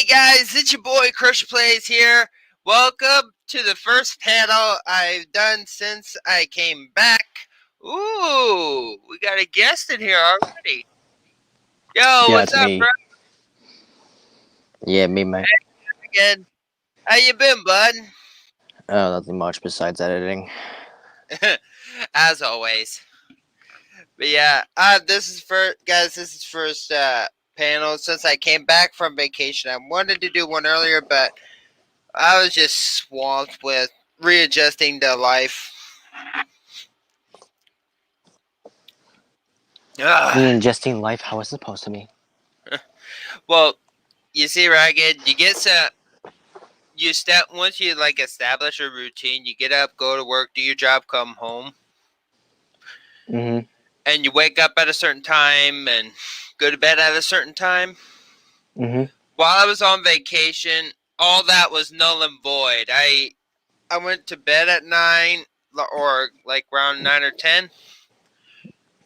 Hey guys, it's your boy Crush Plays here. Welcome to the first panel I've done since I came back. Ooh, we got a guest in here already. Yo, Yeah, what's it's up, me. bro? Yeah, me, man. Again, how you been, bud? Oh, nothing much besides editing. As always. But yeah, this is first panel since I came back from vacation. I wanted to do one earlier, but I was just swamped with readjusting to life. Me Ugh. ingesting life how it's supposed to be. Well, you see, Ragged, once you like establish a routine, you get up, go to work, do your job, come home, Mm-hmm. and you wake up at a certain time and go to bed at a certain time. Mm-hmm. While I was on vacation, all that was null and void. I went to bed at 9 or like around 9 or 10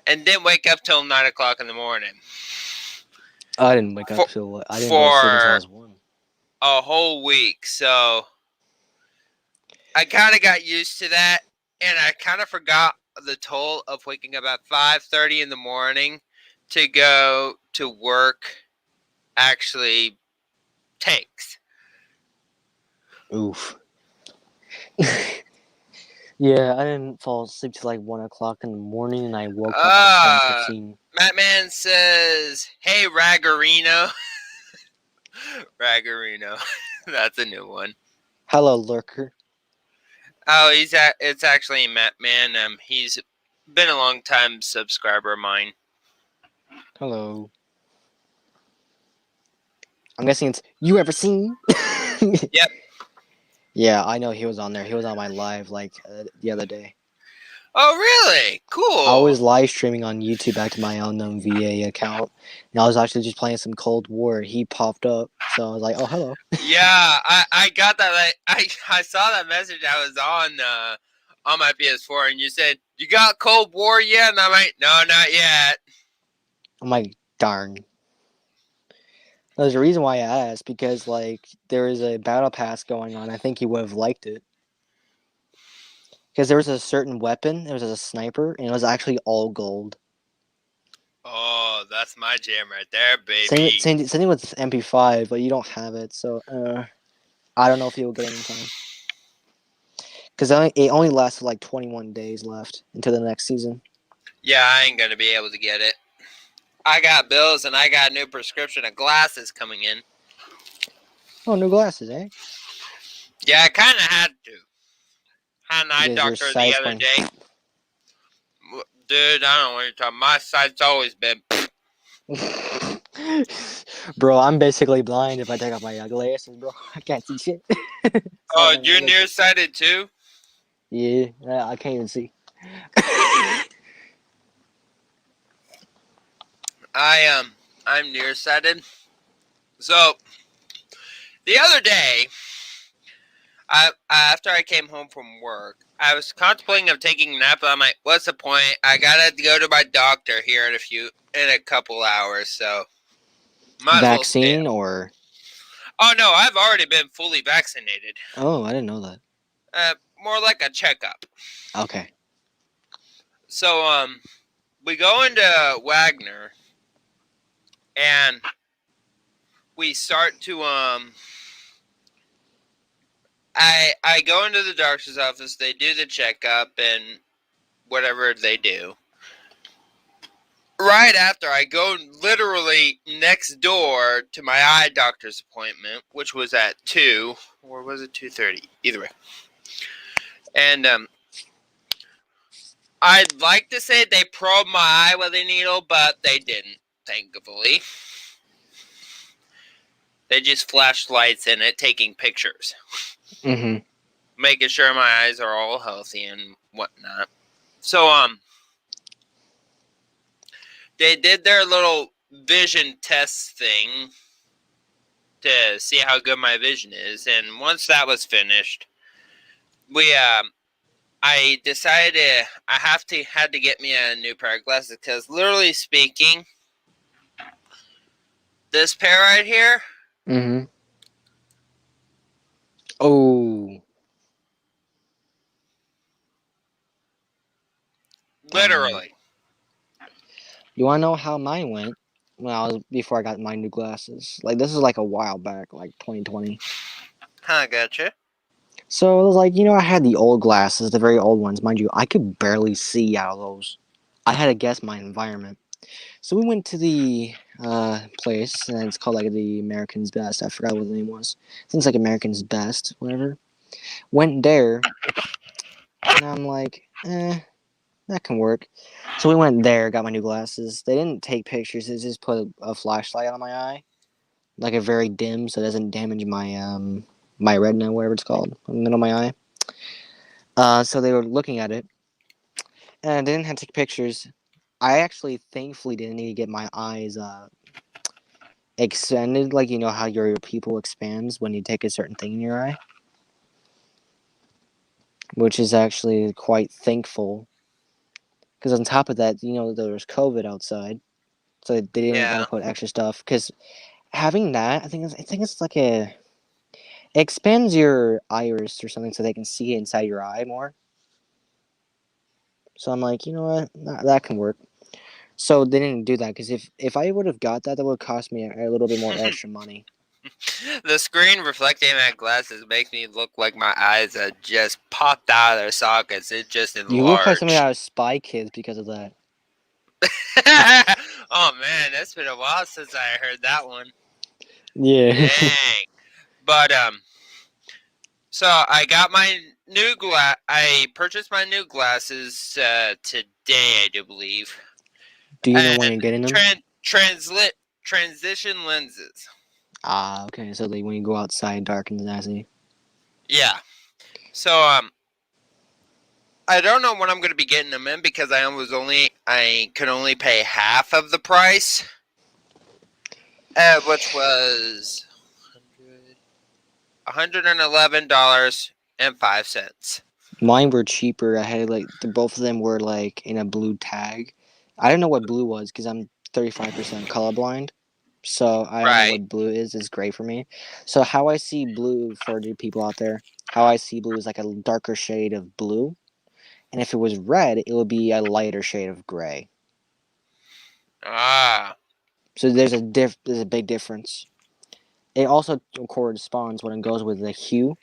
and didn't wake up till 9 o'clock in the morning I didn't wake up for, till I didn't go to sleep until I for was 1. a whole week. So I kind of got used to that, and I kind of forgot the toll of waking up at 5:30 in the morning to go to work actually takes. Oof. Yeah, I didn't fall asleep till like 1 o'clock in the morning, and I woke up at Uh, 10:15. Mattman says, "Hey, Raggarino." Raggarino. That's a new one. Hello, lurker. Oh, it's actually Mattman. He's been a long time subscriber of mine. Hello. I'm guessing it's you ever seen? Yep. Yeah, I know he was on there. He was on my live the other day. Oh, really? Cool. I was live streaming on YouTube back to my unknown VA account, and I was actually just playing some Cold War. He popped up, so I was like, "Oh, hello." Yeah, I got that. I saw that message. I was on my PS4, and you said you got Cold War yet, and I'm like, no, not yet. I'm like, darn. There's a reason why I asked, because like there is a battle pass going on. I think you would have liked it, because there was a certain weapon. It was a sniper, and it was actually all gold. Oh, that's my jam right there, Same, baby. same, same thing with MP5, but you don't have it, so I don't know if you'll get it in time. Because it only lasts like 21 days left until the next season. Yeah, I ain't gonna be able to get it. I got bills, and I got a new prescription of glasses coming in. Oh, new glasses, eh? Yeah, I kind of had to. Had an eye Because your doctor the sight's other going. day. Dude, I don't know what you're talking. My sight's always been. Bro, I'm basically blind if I take off my glasses, bro. I can't see shit. Oh, So, you're like, nearsighted too? yeah, I can't even see. I'm nearsighted. So the other day, after I came home from work, I was contemplating of taking a nap. But I'm like, what's the point? I gotta go to my doctor here in a couple hours. So might as well stay. Vaccine or? Oh no, I've already been fully vaccinated. Oh, I didn't know that. More like a checkup. Okay. So we go into Wagner, and we start to I go into the doctor's office. They do the checkup and whatever they do. Right after, I go literally next door to my eye doctor's appointment, which was at 2, or was it 2:30? Either way. And I'd like to say they probed my eye with a needle, but they didn't, thankfully. They just flashed lights in it, taking pictures. Mm-hmm. Making sure my eyes are all healthy and whatnot. So, they did their little vision test thing to see how good my vision is, and once that was finished, I decided I had to get me a new pair of glasses, because literally speaking, this pair right here, Mm-hmm. Oh, darn. Literally. You want to know how mine went? Before I got my new glasses. Like this is like a while back, like 2020. Huh, gotcha. So it was like, I had the old glasses, the very old ones, mind you. I could barely see out of those. I had to guess my environment. So we went to the place, and it's called like the American's Best. I forgot what the name was. I think it's like American's Best, whatever. Went there, and I'm like, that can work. So we went there, got my new glasses. They didn't take pictures. They just put a flashlight on my eye, like a very dim, so it doesn't damage my retina, whatever it's called, in the middle of my eye. So they were looking at it, and I didn't have to take pictures. I actually, thankfully, didn't need to get my eyes extended, like how your pupil expands when you take a certain thing in your eye, which is actually quite thankful. Because on top of that, there was COVID outside, so they didn't want Yeah. to put extra stuff. Because having that, I think it's like it expands your iris or something, so they can see inside your eye more. So I'm like, you know what, that can work. So they didn't do that because if I would have got that, that would cost me a little bit more extra money. The screen reflecting my glasses makes me look like my eyes had just popped out of their sockets. It just You look like somebody enlarged. out of Spy Kids because of that. Oh man, that's been a while since I heard that one. Yeah. Dang. But so I got my I purchased my new glasses today, I do believe. Do you know when And you're getting them? transition lenses. Ah, okay. So when you go outside, dark and nasty. Yeah. So I don't know when I'm going to be getting them in because I could only pay half of the price, which was $111.05. Mine were cheaper. I had both of them were like in a blue tag. I didn't know what blue was because I'm 35% colorblind. So I don't know Right. what blue is. It's gray for me. So how I see blue for the people out there, how I see blue is like a darker shade of blue. And if it was red, it would be a lighter shade of gray. Ah. So there's a big difference. It also corresponds when it goes with the hue.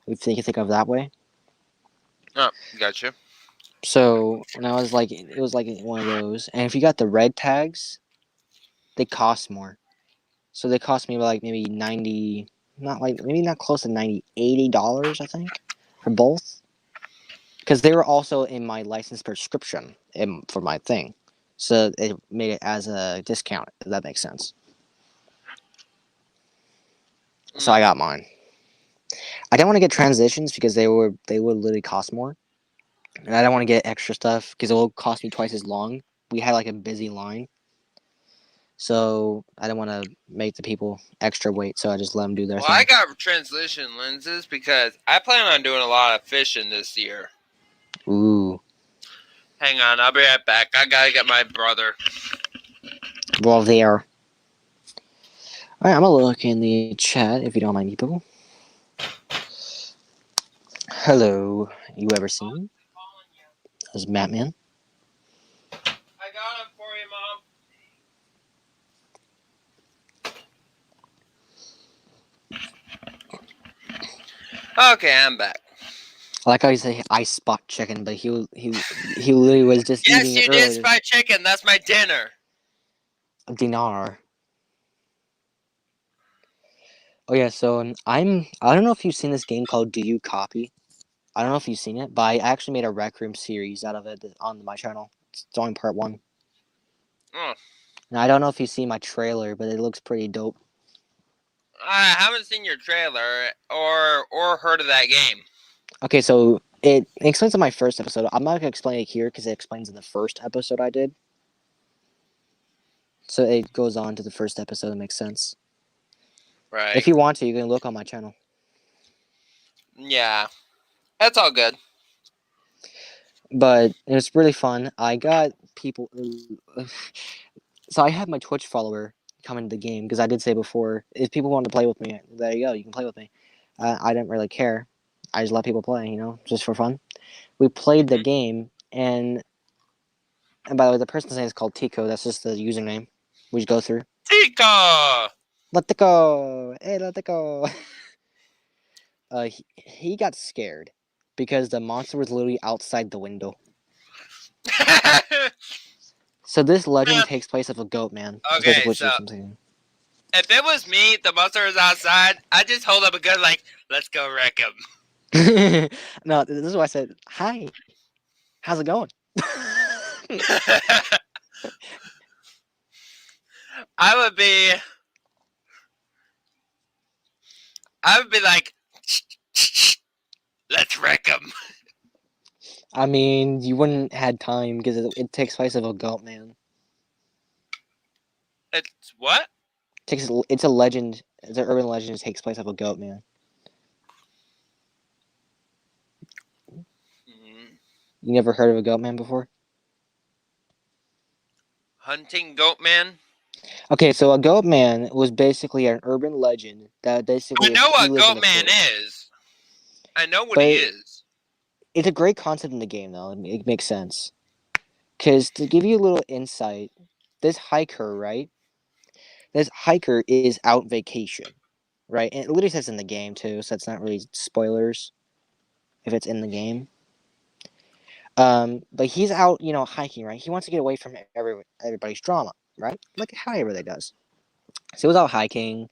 If you think of that way. Oh, gotcha. So when I was like, it was like one of those. And if you got the red tags, they cost more. So they cost me like maybe 90, not like maybe not close to 90, $80, I think, for both. Because they were also in my license prescription for my thing. So it made it as a discount, if that makes sense. So I got mine. I didn't want to get transitions because they would literally cost more. And I don't want to get extra stuff because it will cost me twice as long. We had like a busy line. So I didn't want to make the people extra wait, so I just let them do their Well, I thing. got transition lenses because I plan on doing a lot of fishing this year. Ooh. Hang on, I'll be right back. I gotta get my brother. Well, there. Alright, I'm gonna look in the chat if you don't mind, people. Hello. You ever seen? This is Batman. I got him for you, Mom. Okay, I'm back. I like how you say I spot chicken, but he literally was just Yes, eating it you did earlier. spy chicken. That's my dinner. Dinar. Oh yeah, so I don't know if you've seen this game called Do You Copy? I don't know if you've seen it, but I actually made a Rec Room series out of it on my channel. It's only part 1. Oh, And I don't know if you've seen my trailer, but it looks pretty dope. I haven't seen your trailer or heard of that game. Okay, so it explains in my first episode. I'm not gonna explain it here because it explains in the first episode I did. So it goes on to the first episode. It makes sense. Right. If you want to, you can look on my channel. Yeah, that's all good. But it was really fun. I got people. So I had my Twitch follower come into the game because I did say before, if people want to play with me, there you go, you can play with me. I didn't really care. I just let people play, just for fun. We played the Mhm. game, and by the way, the person's name is called Tico. That's just the username we just go through. Tika! Let it go! Hey, let it go! He got scared because the monster was literally outside the window. So this legend takes place of a goat man. That's Okay, basically what so I'm saying. if it was me, the monster was outside, I'd just hold up a gun like, let's go wreck him. No, this is why I said, hi, how's it going? I would be like, let's wreck him. I mean, you wouldn't had time because it takes place of a goat man. It's what? It's a legend. It's an urban legend. It takes place of a goat man. You never heard of a goat man before? Hunting goat man? Okay, so a goat man was basically an urban legend that I basically know he what lives in goat the man forest. is. I know what he But is. it's a great concept in the game, though. It makes sense. Because to give you a little insight, this hiker, right? This hiker is out vacation, right? And it literally says in the game too, so it's not really spoilers if it's in the game. But he's out, hiking, right? He wants to get away from everybody's drama, right? Like how he really does. So he was out hiking.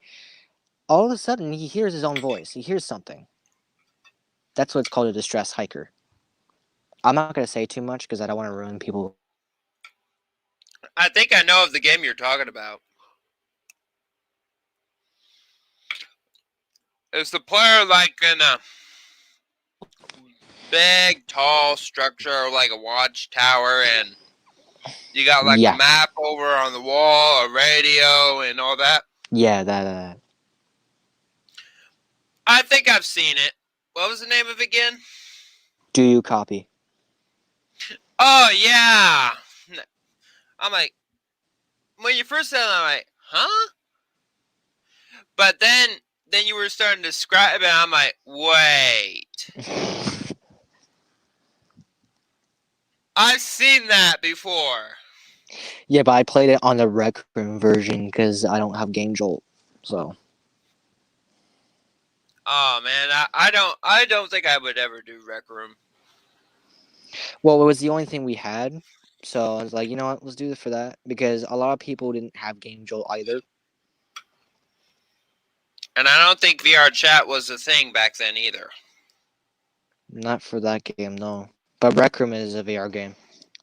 All of a sudden, he hears his own voice. He hears something. That's what's called a distress hiker. I'm not gonna say too much because I don't want to ruin people. I think I know of the game you're talking about. Is the player like in a big, tall structure like a watchtower, and you got like a Yeah, map over on the wall, a radio, and all that? yeah, that. I think I've seen it. What was the name of it again? Do you copy? Oh, yeah. I'm like, when you first said it, I'm like, huh? But then you were starting to describe it, and I'm like, wait. I've seen that before. Yeah, but I played it on the Rec Room version because I don't have Game Jolt. So Oh man, I don't think I would ever do Rec Room. well, it was the only thing we had. So I was like, you know what, let's do it for that because a lot of people didn't have Game Jolt either. And I don't think VR chat was a thing back then either. Not for that game, no. But Rec Room is a VR game.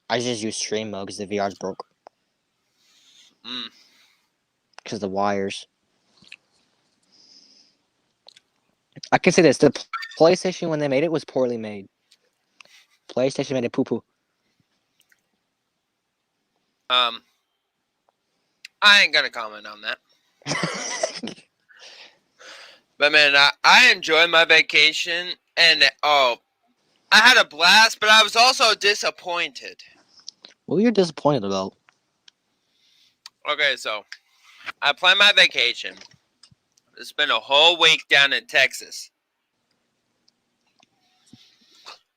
I just use stream mode because the VR's broke. Because the wires. I can say this: the PlayStation when they made it was poorly made. PlayStation made it poo poo. I ain't gonna comment on that. But man, I enjoyed my vacation, and I had a blast, but I was also disappointed. What were you disappointed about? Okay, so I planned my vacation to spend a whole week down in Texas,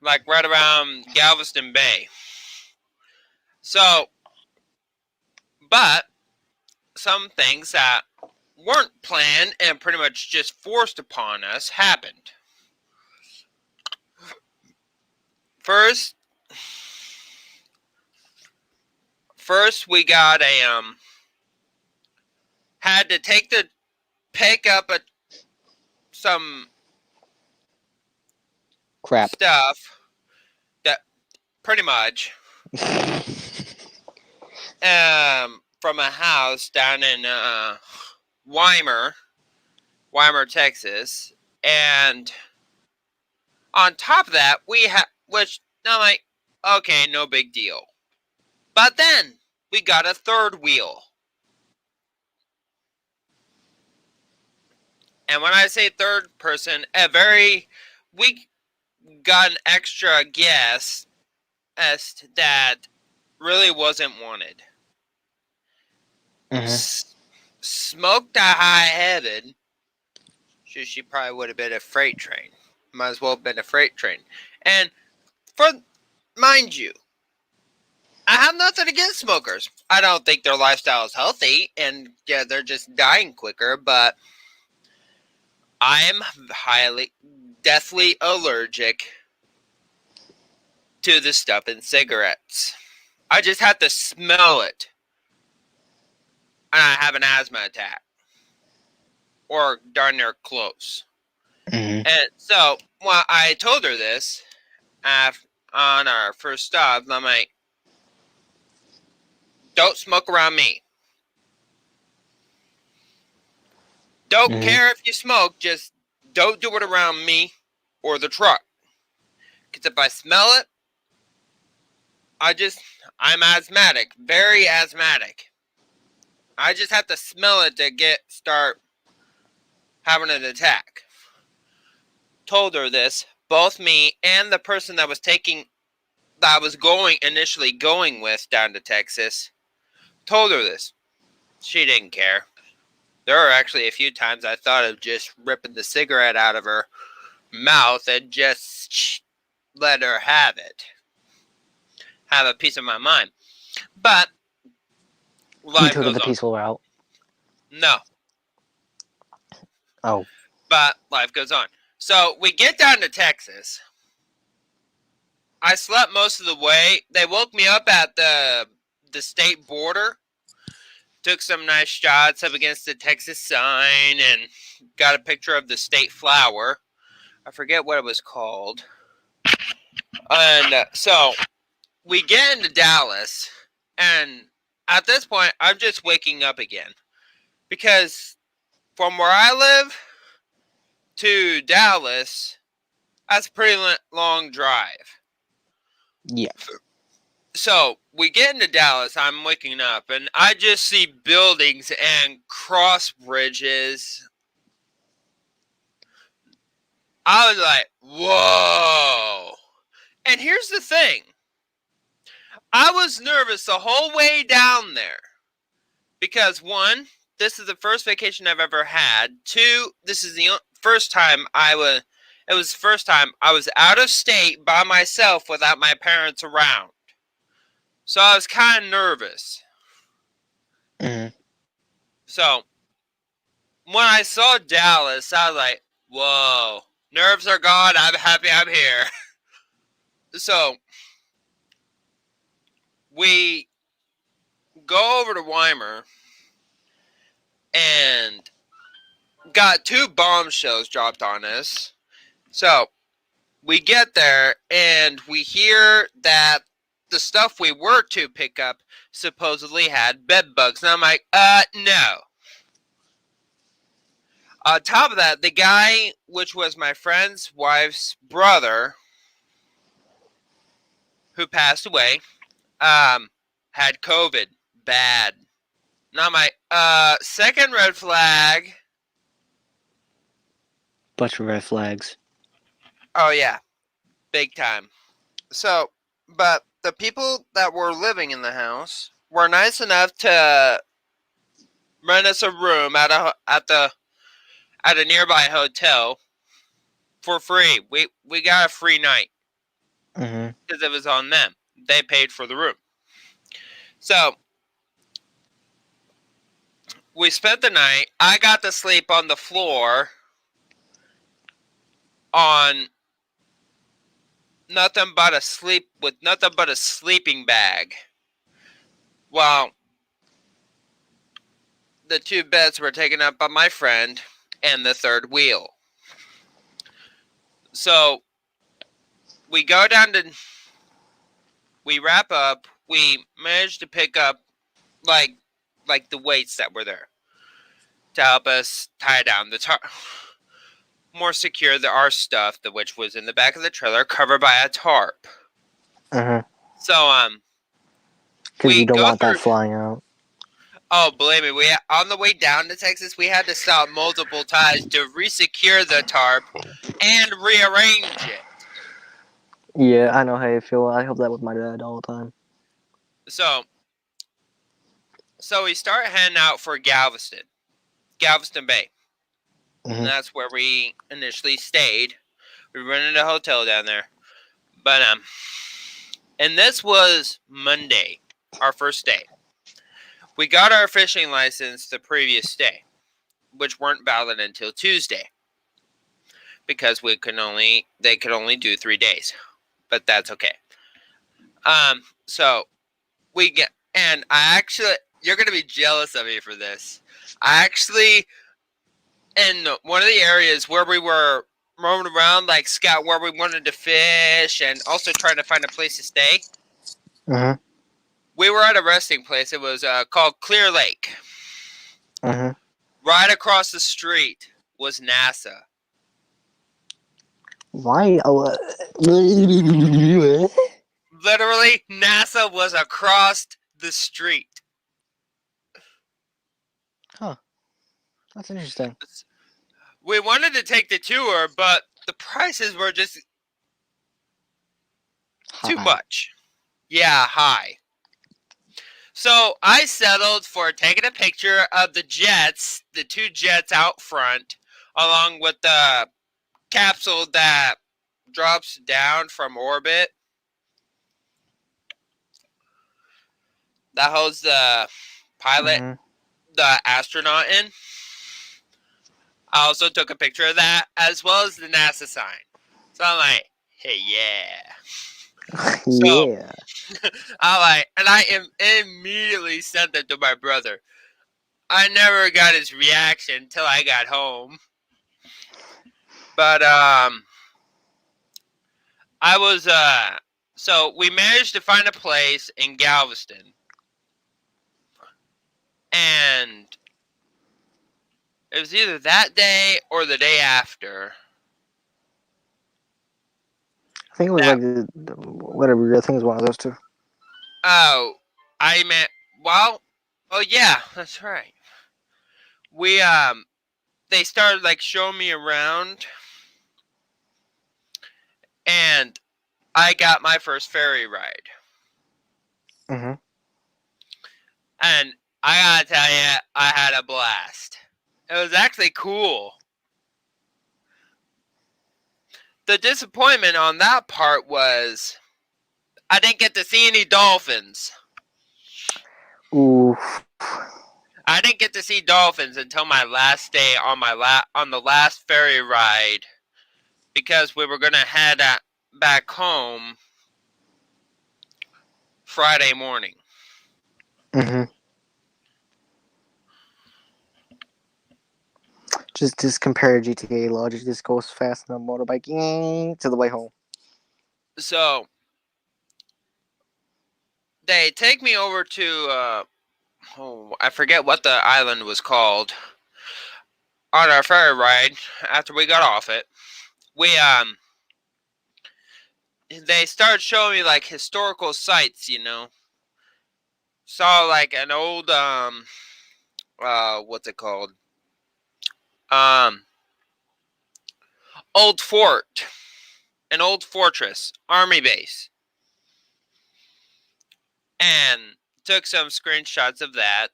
like right around Galveston Bay. So, but some things that weren't planned and pretty much just forced upon us happened. First, we got had to pick up some Crap. stuff that pretty much from a house down in Weimar, Texas, and on top of that we had, which I'm like, okay, no big deal. But then we got a third wheel. And when I say third person, we got an extra guest that really wasn't wanted. Uh-huh. Smoked to high heaven, She probably would have been a freight train. Might as well have been a freight train. And for mind you, I have nothing against smokers. I don't think their lifestyle is healthy, and yeah, they're just dying quicker. But I am deathly allergic to the stuff in cigarettes. I just have to smell it, and I have an asthma attack, or darn near close. Mm-hmm. And so, when I told her this on our first stop, I'm like, "Don't smoke around me. Don't care if you smoke, just don't do it around me or the truck. Because if I smell it, I'm asthmatic, very asthmatic. I just have to smell it to start having an attack." Told her this, both me and the person that I was initially going with down to Texas, told her this. She didn't care. There were actually a few times I thought of just ripping the cigarette out of her mouth and just let her have it. Have a piece of my mind. But You life took goes the on. peaceful route. No. Oh. But life goes on. So we get down to Texas. I slept most of the way. They woke me up at the state border. Took some nice shots up against the Texas sign and got a picture of the state flower. I forget what it was called. And so we get into Dallas, and at this point, I'm just waking up again. Because from where I live to Dallas, that's a pretty long drive. Yeah. So we get into Dallas, I'm waking up, and I just see buildings and cross bridges. I was like, whoa. And here's the thing. I was nervous the whole way down there. Because one, this is the first vacation I've ever had. Two, this is the first time it was the first time I was out of state by myself without my parents around. So I was kind of nervous. Mm-hmm. So when I saw Dallas, I was like, whoa, nerves are gone. I'm happy I'm here. So we go over to Weimar and got 2 bombshells dropped on us. So we get there and we hear that the stuff we were to pick up supposedly had bed bugs. And I'm like, no. On top of that, the guy, which was my friend's wife's brother, who passed away, had COVID. Bad. And I'm like, second red flag. Bunch of red flags. Oh, yeah. Big time. So, but the people that were living in the house were nice enough to rent us a room at a nearby hotel for free. We got a free night because it was on them. They paid for the room. So we spent the night. I got to sleep on the floor on nothing but a sleeping bag. While the 2 beds were taken up by my friend and the third wheel. So we go down to, we wrap up. We managed to pick up like the weights that were there to help us tie down the tarp. More secure our stuff, which was in the back of the trailer, covered by a tarp. So because you don't want that flying out. Oh, believe me, on the way down to Texas, we had to stop multiple times to resecure the tarp and rearrange it. Yeah, I know how you feel. I help that with my dad all the time. So we start heading out for Galveston Bay. and that's where we initially stayed. We rented a hotel down there, but and this was Monday, our first day. We got our fishing license the previous day, which weren't valid until Tuesday, because they could only do 3 days, but that's okay. So we get, and I actually, you're gonna be jealous of me for this. I actually, in one of the areas where we were roaming around, like scout where we wanted to fish, and also trying to find a place to stay. We were at a resting place. It was called Clear Lake. Right across the street was NASA. Why? Literally, NASA was across the street. Huh. That's interesting. We wanted to take the tour, but the prices were just too much. Yeah, high. So I settled for taking a picture of the jets, the 2 jets out front, along with the capsule that drops down from orbit. That holds the pilot, the astronaut in. I also took a picture of that, as well as the NASA sign. So I'm like, hey, yeah. Yeah. And I immediately sent it to my brother. I never got his reaction until I got home. But I was so we managed to find a place in Galveston, and it was either that day or the day after. I think it was like whatever. I think it was one of those two. Oh, I meant, well, oh yeah, that's right. We they started like showing me around, and I got my first ferry ride. And I gotta tell you, I had a blast. It was actually cool. The disappointment on that part was I didn't get to see any dolphins. Ooh. I didn't get to see dolphins until my last day on on the last ferry ride, because we were gonna head back home Friday morning. Just compare GTA logic. Just goes fast on a motorbike to the way home. So they take me over to I forget what the island was called. On our ferry ride, after we got off it, we they started showing me like historical sites, Saw like an old what's it called? Old fort. An old fortress, army base. And took some screenshots of that.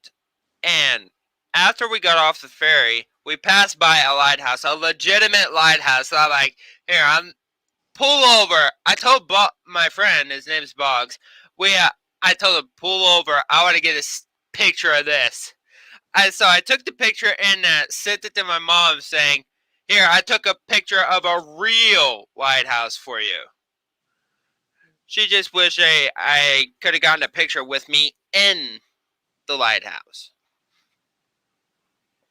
And after we got off the ferry, we passed by a lighthouse, a legitimate lighthouse. So I'm like, here, pull over. I told my friend, his name's Boggs, I told him, pull over. I want to get a picture of this. So I took the picture and sent it to my mom saying, here, I took a picture of a real lighthouse for you. She just wished I could have gotten a picture with me in the lighthouse.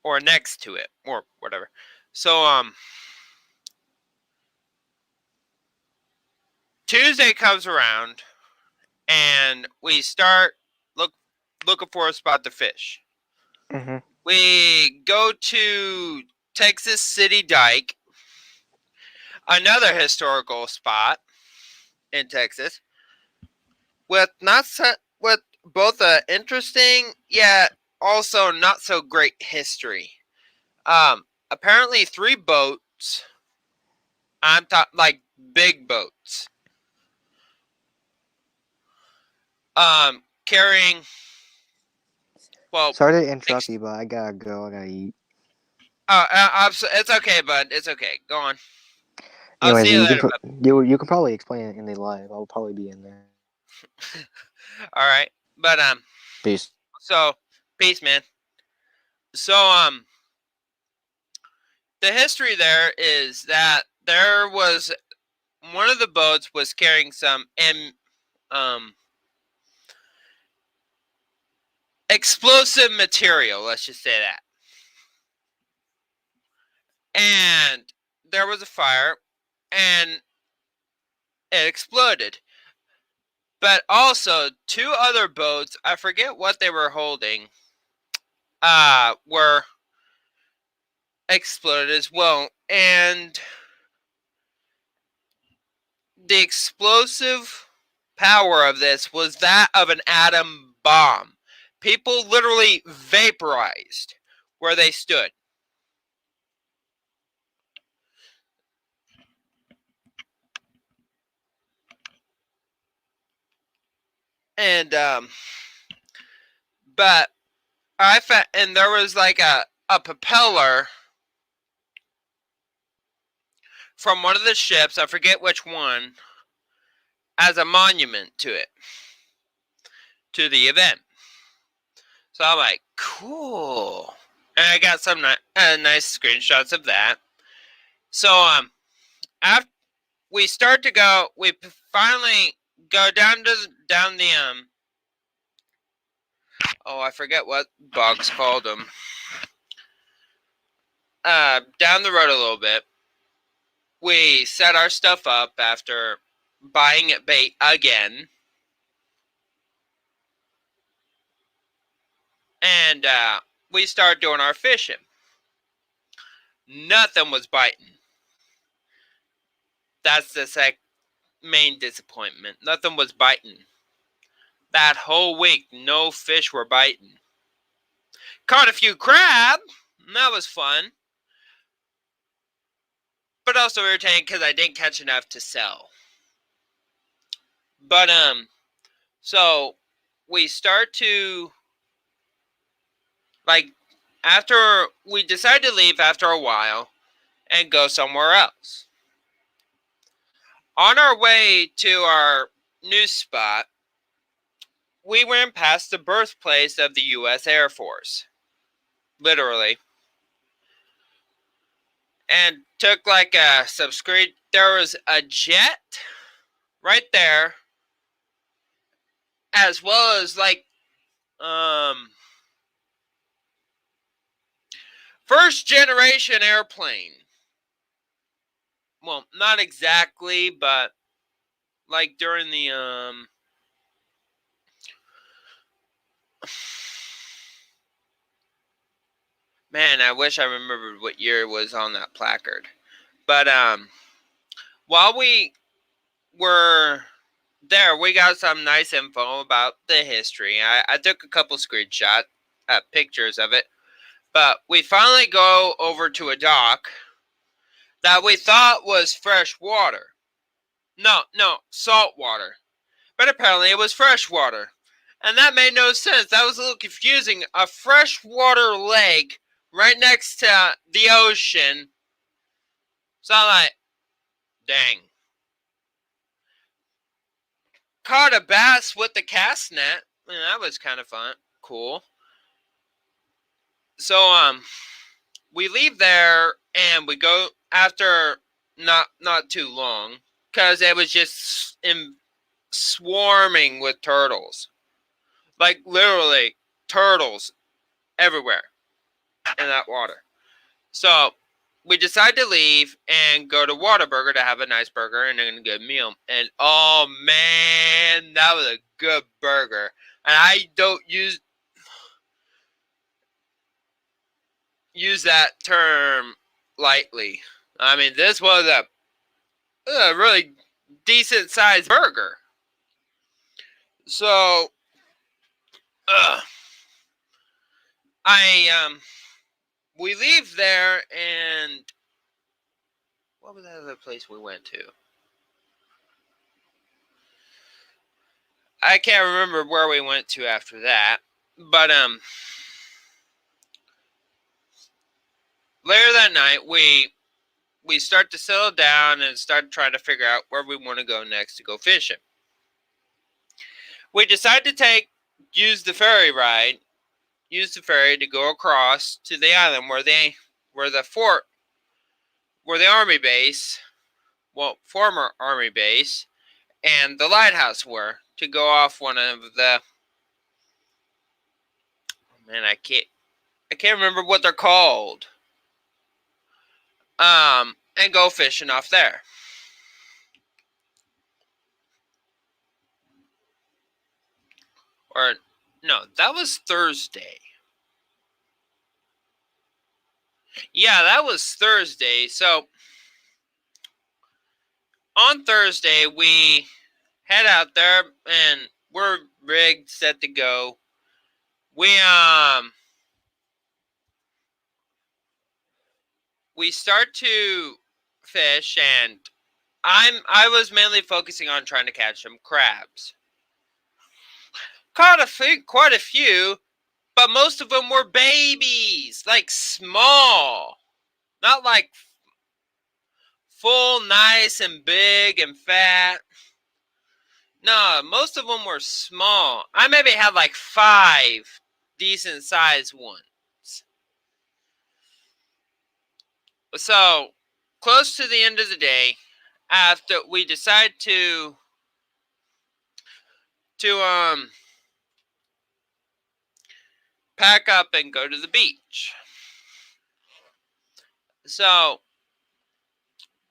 Or next to it, or whatever. So, Tuesday comes around, and we start looking for a spot to fish. We go to Texas City Dike, another historical spot in Texas, with both a interesting yet also not so great history. Apparently 3 boats. I'm talking like big boats. Carrying. Well, sorry to interrupt you, but I gotta go. I gotta eat. it's okay, bud. It's okay. Go on. I'll Anyways, see you you can later, bud. you can probably explain it in the live. I'll probably be in there. All right, but Peace. so peace, man. So the history there is that there was one of the boats was carrying some um explosive material. Let's just say that, and there was a fire, and it exploded. But also, two other boats, I forget what they were holding, were exploded as well. And the explosive power of this was that of an atom bomb. People literally vaporized where they stood. And but I found, and there was like a propeller from one of the ships, I forget which one, as a monument to it, to the event. So I'm like, cool. And I got some nice screenshots of that. So after we start to go, we finally go down the oh, I forget what Boggs called them. Down the road a little bit. We set our stuff up after buying it bait again. And we start doing our fishing. Nothing was biting. That's the main disappointment. Nothing was biting. That whole week, no fish were biting. Caught a few crab. That was fun. But also irritating because I didn't catch enough to sell. But, so we start to, like, after we decide to leave after a while and go somewhere else. On our way to our new spot, we went past the birthplace of the U.S. Air Force. Literally. And took like a subscribe. There was a jet right there, as well as like first generation airplane. Well, not exactly, but like during the man, I wish I remembered what year was on that placard. But while we were there, we got some nice info about the history. I took a couple screenshot pictures of it. But we finally go over to a dock that we thought was fresh water. No, salt water. But apparently it was fresh water. And that made no sense. That was a little confusing. A freshwater lake right next to the ocean. So I'm like, dang. Caught a bass with the cast net. That was kind of fun. Cool. So we leave there and we go after not too long because it was just swarming with turtles, like literally turtles everywhere in that water. So we decide to leave and go to Whataburger to have a nice burger and a good meal. And oh man, that was a good burger. And I don't use that term lightly. I mean, this was a really decent sized burger. So, we leave there, and what was that other place we went to? I can't remember where we went to after that, but later that night, we start to settle down and start trying to figure out where we want to go next to go fishing. We decide to use the ferry to go across to the island where the army base, former army base, and the lighthouse were, to go off one of the, I can't remember what they're called. And go fishing off there. Or no, that was Thursday. Yeah, that was Thursday. So on Thursday we head out there and we're rigged, set to go. We start to fish, and I was mainly focusing on trying to catch some crabs. Caught quite a few, but most of them were babies, like small, not like full, nice and big and fat. No, most of them were small. I maybe had like 5 decent sized ones. So, close to the end of the day, after we decide to pack up and go to the beach. So,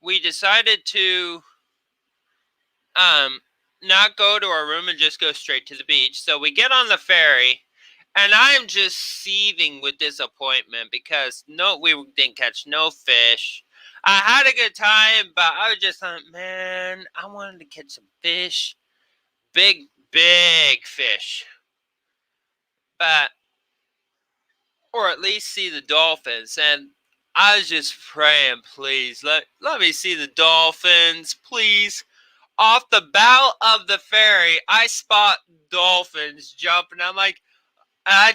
we decided to not go to our room and just go straight to the beach. So we get on the ferry, and I'm just seething with disappointment because we didn't catch no fish. I had a good time, but I was just like, man, I wanted to catch some fish. Big fish. Or at least see the dolphins. And I was just praying, please, let me see the dolphins, please. Off the bow of the ferry, I spot dolphins jumping. I'm like, I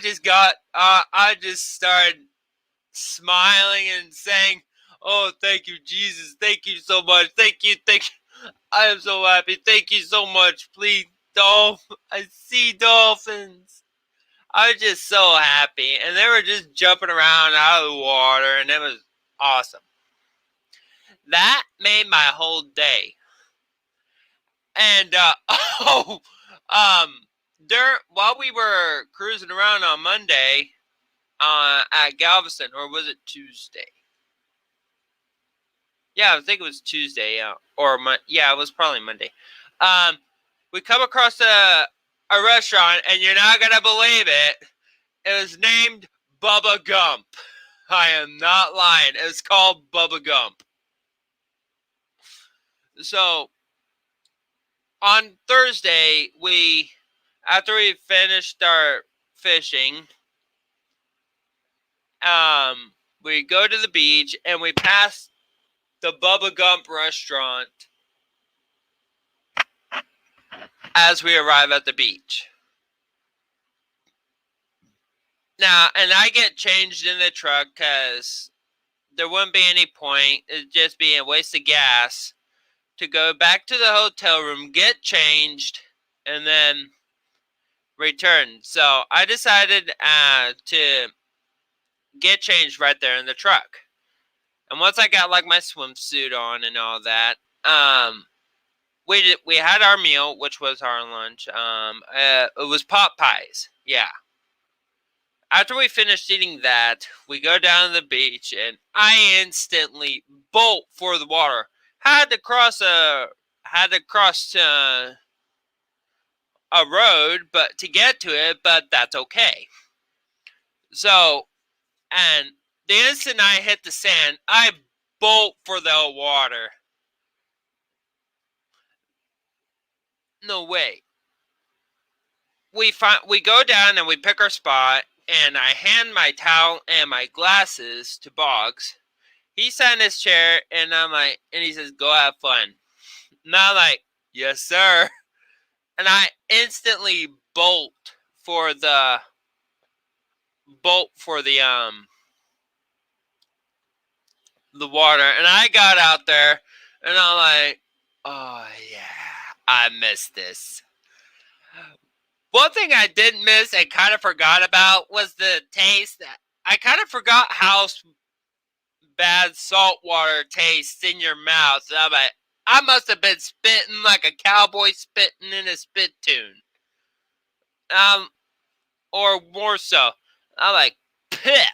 just started smiling and saying, oh, thank you, Jesus. Thank you so much. Thank you. I am so happy. Thank you so much. Please, I see dolphins. I was just so happy. And they were just jumping around out of the water, and it was awesome. That made my whole day. And, while we were cruising around on Monday, at Galveston, or was it Tuesday? Yeah, I think it was Tuesday, yeah. It was probably Monday. We come across a restaurant, and you're not gonna believe it. It was named Bubba Gump. I am not lying. It was called Bubba Gump. So, on Thursday, after we finished our fishing, we go to the beach and we pass the Bubba Gump restaurant as we arrive at the beach. Now, and I get changed in the truck because there wouldn't be any point. It'd just be a waste of gas to go back to the hotel room, get changed, and then return. So I decided to get changed right there in the truck. And once I got like my swimsuit on and all that, we had our meal, which was our lunch. It was pot pies. Yeah. After we finished eating that, we go down to the beach, and I instantly bolt for the water. Had to cross a road, but to get to it, but that's okay. So, and the instant I hit the sand, I bolt for the water. No way. We go down and we pick our spot, and I hand my towel and my glasses to Boggs. He sat in his chair, and he says, "Go have fun." And I'm like, "Yes, sir." And I instantly bolt for the the water, and I got out there, and I'm like, oh yeah, I missed this. One thing I didn't miss and kind of forgot about was the taste. I kind of forgot how bad salt water tastes in your mouth. And I'm like, I must have been spitting like a cowboy spitting in a spittoon. Or more so. I'm like, pit,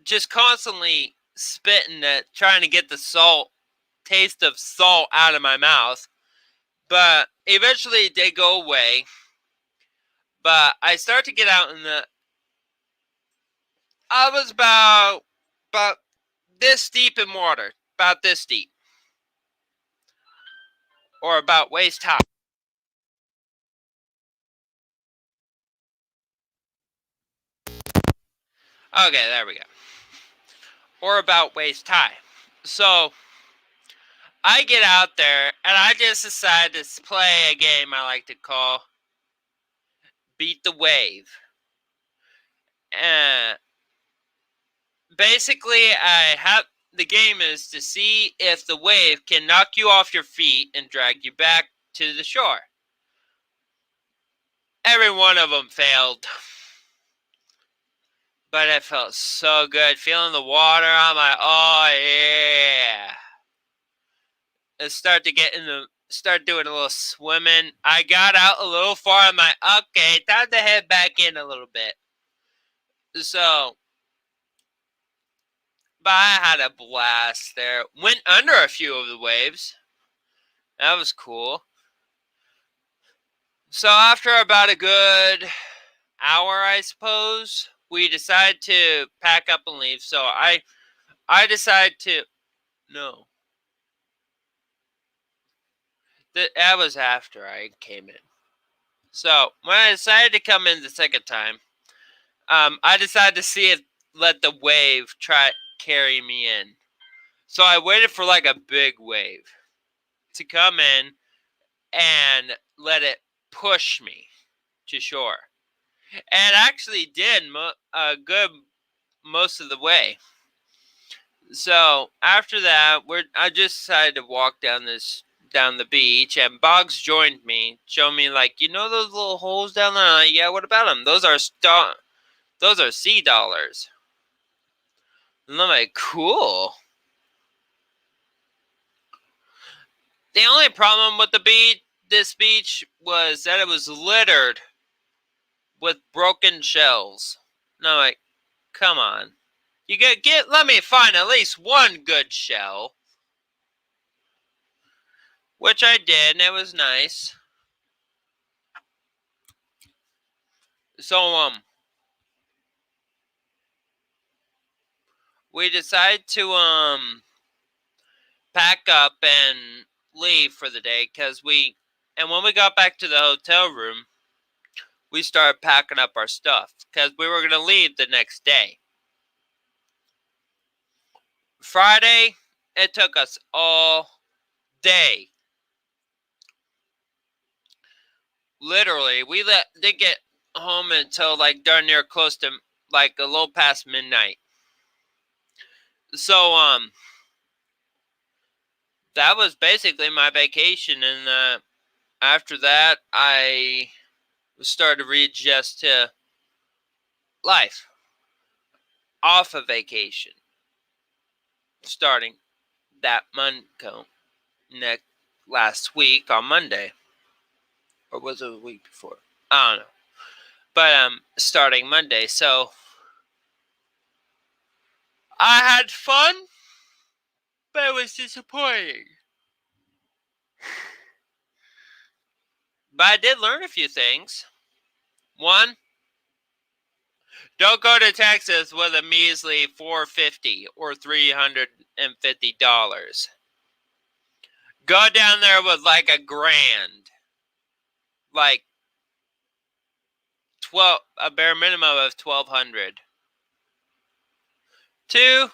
just constantly spitting it, trying to get the taste of salt out of my mouth. But eventually it did go away. But I started to get out in I was about this deep in water. About this deep. Or about waist high. Okay, there we go. Or about waist high. So I get out there and I just decide to play a game I like to call Beat the Wave. And basically, the game is to see if the wave can knock you off your feet and drag you back to the shore. Every one of them failed. But it felt so good. Feeling the water, I'm like, oh yeah. And start doing a little swimming. I got out a little far. I'm like, okay, time to head back in a little bit. So, but I had a blast there. Went under a few of the waves. That was cool. So after about a good hour, I suppose, we decided to pack up and leave. So I decided to no. That was after I came in. So when I decided to come in the second time, I decided to let the wave carry me in. So I waited for like a big wave to come in and let it push me to shore. And actually did a good most of the way. So after that, I just decided to walk down the beach, and Boggs joined me, showed me like, you know those little holes down there? I'm like, yeah, what about them? Those are sea dollars. And I'm like, cool. The only problem with this beach was that it was littered with broken shells. And I'm like, come on. You let me find at least one good shell. Which I did, and it was nice. So, we decided to, pack up and leave for the day, and when we got back to the hotel room, we started packing up our stuff, because we were going to leave the next day. Friday, it took us all day. Literally, we didn't get home until like darn near close to like a little past midnight. So that was basically my vacation, and after that I started to readjust to life off of vacation, starting that last week on Monday, or was it a week before? I don't know. But starting Monday, so I had fun, but it was disappointing. But I did learn a few things. One, don't go to Texas with a measly $450 or $350. Go down there with like a grand, like a bare minimum of $1,200. Two,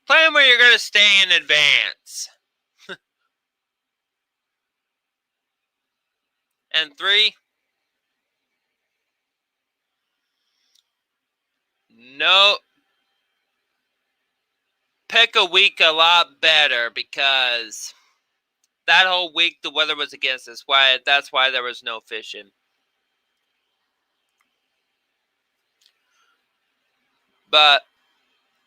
plan where you're going to stay in advance. And three, no, pick a week a lot better because that whole week the weather was against us. That's why there was no fishing. But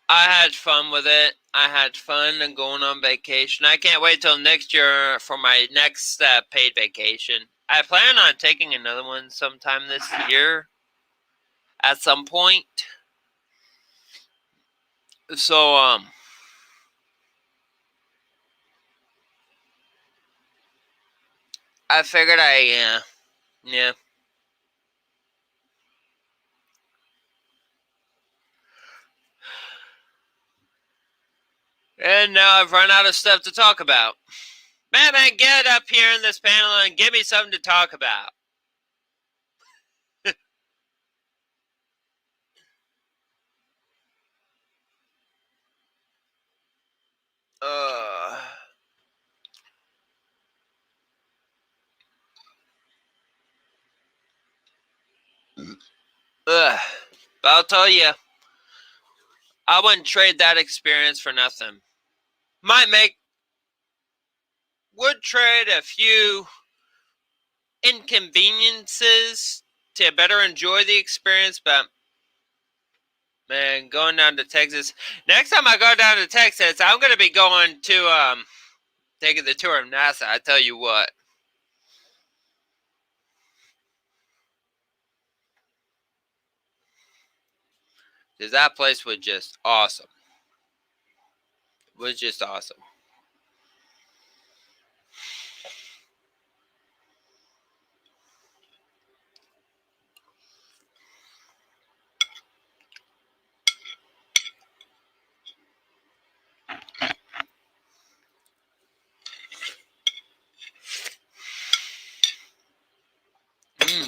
I had fun with it. I had fun and going on vacation. I can't wait till next year for my next paid vacation. I plan on taking another one sometime this year at some point. So, I figured yeah. And now I've run out of stuff to talk about. Man, get up here in this panel and give me something to talk about. Ugh. But I'll tell you, I wouldn't trade that experience for nothing. Would trade a few inconveniences to better enjoy the experience, but man, going down to Texas. Next time I go down to Texas, I'm gonna be going to taking the tour of NASA. I tell you what. Because that place was just awesome. It was just awesome.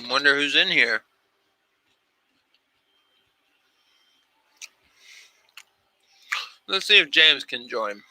Wonder who's in here. Let's see if James can join.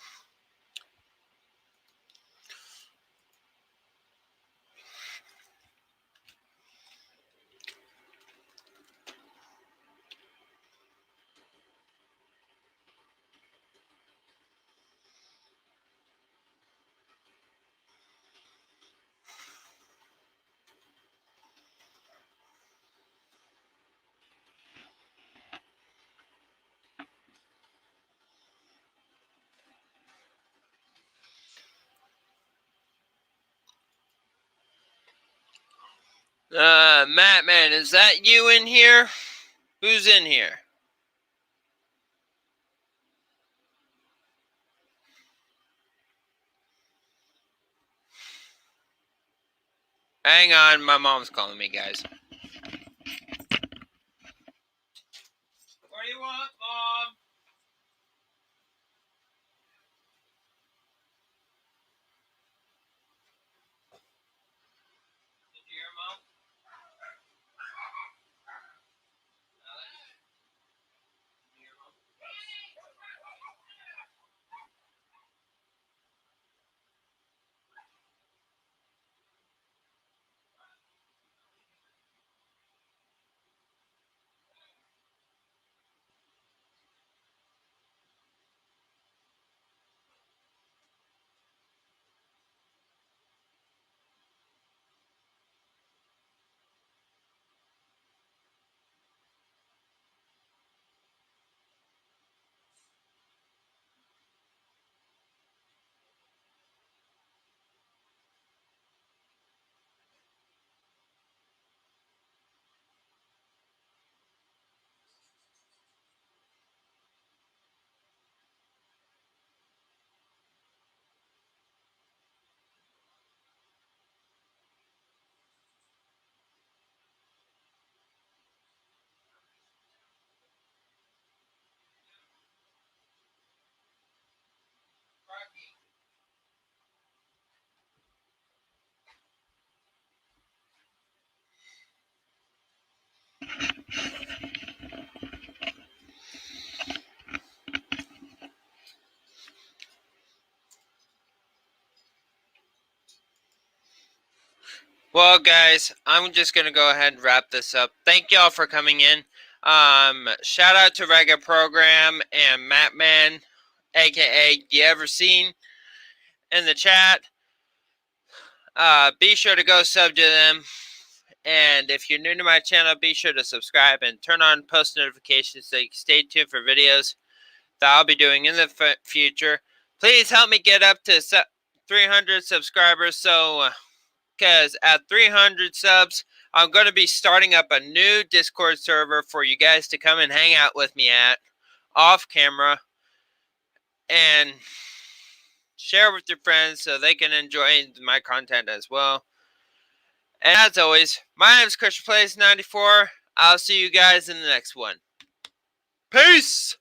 Matt, man, is that you in here? Who's in here? Hang on, my mom's calling me, guys. What do you want, Mom? Did you hear, Mom? Did you hear, Mom? Well, guys, I'm just going to go ahead and wrap this up. Thank y'all for coming in. Shout out to Reggae Program and Mattman aka You Ever Seen, in the chat. Be sure to go sub to them. And if you're new to my channel, be sure to subscribe and turn on post notifications so you can stay tuned for videos that I'll be doing in the future. Please help me get up to 300 subscribers. So, because at 300 subs, I'm going to be starting up a new Discord server for you guys to come and hang out with me at, off camera, and share with your friends so they can enjoy my content as well. And as always, my name is ChristianPlays94. I'll see you guys in the next one. Peace!